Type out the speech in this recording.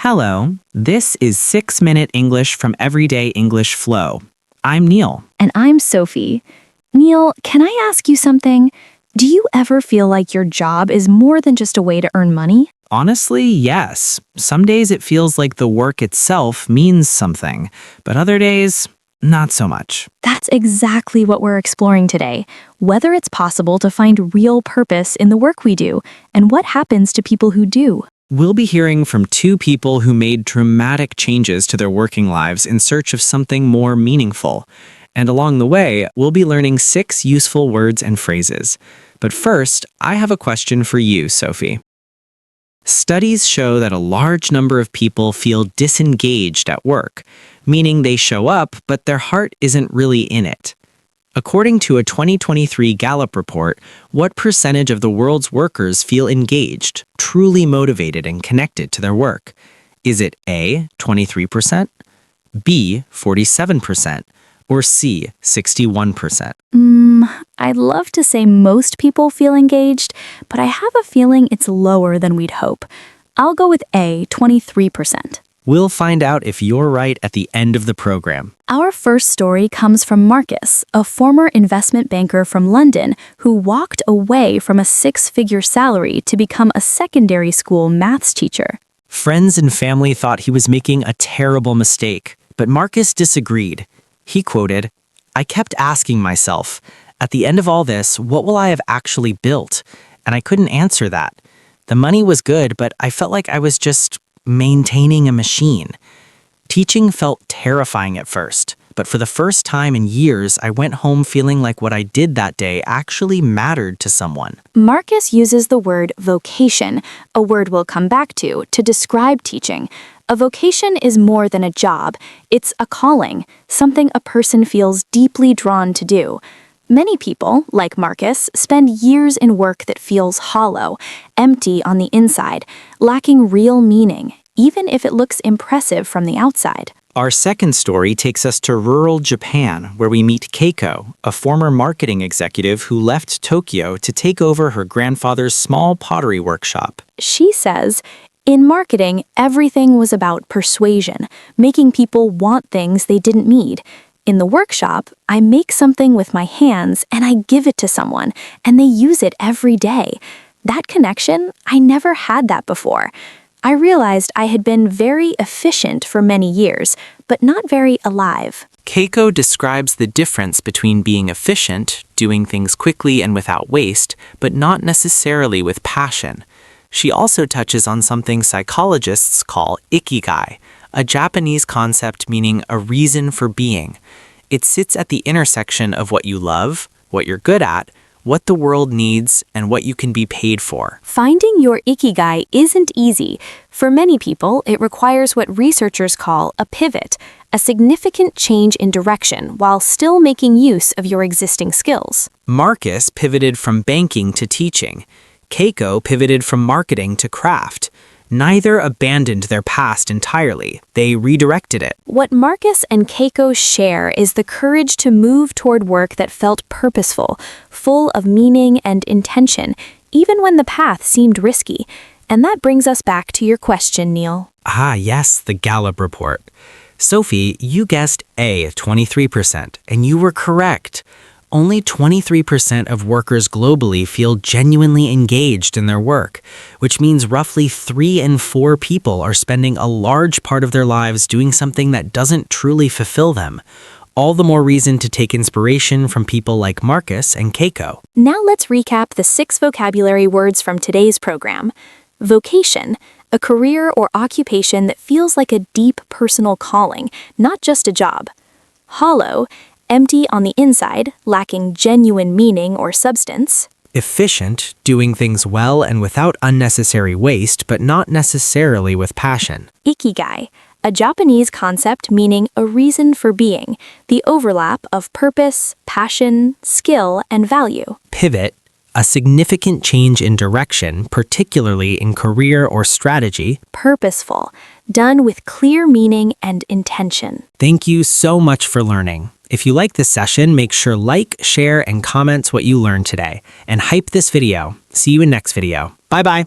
Hello, this is 6-Minute English from Everyday English Flow. I'm Neil. And I'm Sophie. Neil, can I ask you something? Do you ever feel like your job is more than just a way to earn money? Honestly, yes. Some days it feels like the work itself means something, but other days, not so much. That's exactly what we're exploring today. Whether it's possible to find real purpose in the work we do, and what happens to people who do. We'll be hearing from two people who made dramatic changes to their working lives in search of something more meaningful. And along the way, we'll be learning 6 useful words and phrases. But first, I have a question for you, Sophie. Studies show that a large number of people feel disengaged at work, meaning they show up, but their heart isn't really in it. According to a 2023 Gallup report, what percentage of the world's workers feel engaged, truly motivated, and connected to their work? Is it A, 23%, B, 47%, or C, 61%? I'd love to say most people feel engaged, but I have a feeling it's lower than we'd hope. I'll go with A, 23%. We'll find out if you're right at the end of the program. Our first story comes from Marcus, a former investment banker from London who walked away from a 6-figure salary to become a secondary school maths teacher. Friends and family thought he was making a terrible mistake, but Marcus disagreed. He quoted, "I kept asking myself, at the end of all this, what will I have actually built? And I couldn't answer that. The money was good, but I felt like I was just maintaining a machine. Teaching felt terrifying at first, but for the first time in years, I went home feeling like what I did that day actually mattered to someone." Marcus uses the word vocation, a word we'll come back to describe teaching. A vocation is more than a job. It's a calling, something a person feels deeply drawn to do. Many people, like Marcus, spend years in work that feels hollow, empty on the inside, lacking real meaning, even if it looks impressive from the outside. Our second story takes us to rural Japan, where we meet Keiko, a former marketing executive who left Tokyo to take over her grandfather's small pottery workshop. She says, "In marketing, everything was about persuasion, making people want things they didn't need. In the workshop, I make something with my hands and I give it to someone, and they use it every day. That connection, I never had that before. I realized I had been very efficient for many years, but not very alive." Keiko describes the difference between being efficient, doing things quickly and without waste, but not necessarily with passion. She also touches on something psychologists call ikigai, a Japanese concept meaning a reason for being. It sits at the intersection of what you love, what you're good at, what the world needs, and what you can be paid for. Finding your ikigai isn't easy. For many people, it requires what researchers call a pivot, a significant change in direction while still making use of your existing skills. Marcus pivoted from banking to teaching. Keiko pivoted from marketing to craft. Neither abandoned their past entirely. They redirected it. What Marcus and Keiko share is the courage to move toward work that felt purposeful, full of meaning and intention, even when the path seemed risky. And that brings us back to your question, Neil. Yes, the Gallup report. Sophie, you guessed A, 23%, and you were correct. Only 23% of workers globally feel genuinely engaged in their work, which means roughly 3 in 4 people are spending a large part of their lives doing something that doesn't truly fulfill them. All the more reason to take inspiration from people like Marcus and Keiko. Now let's recap the 6 vocabulary words from today's program. Vocation, a career or occupation that feels like a deep personal calling, not just a job. Hollow, empty on the inside, lacking genuine meaning or substance. Efficient, doing things well and without unnecessary waste, but not necessarily with passion. Ikigai, a Japanese concept meaning a reason for being, the overlap of purpose, passion, skill, and value. Pivot, a significant change in direction, particularly in career or strategy. Purposeful, done with clear meaning and intention. Thank you so much for learning. If you like this session, make sure like, share, and comment what you learned today. And hype this video. See you in next video. Bye-bye.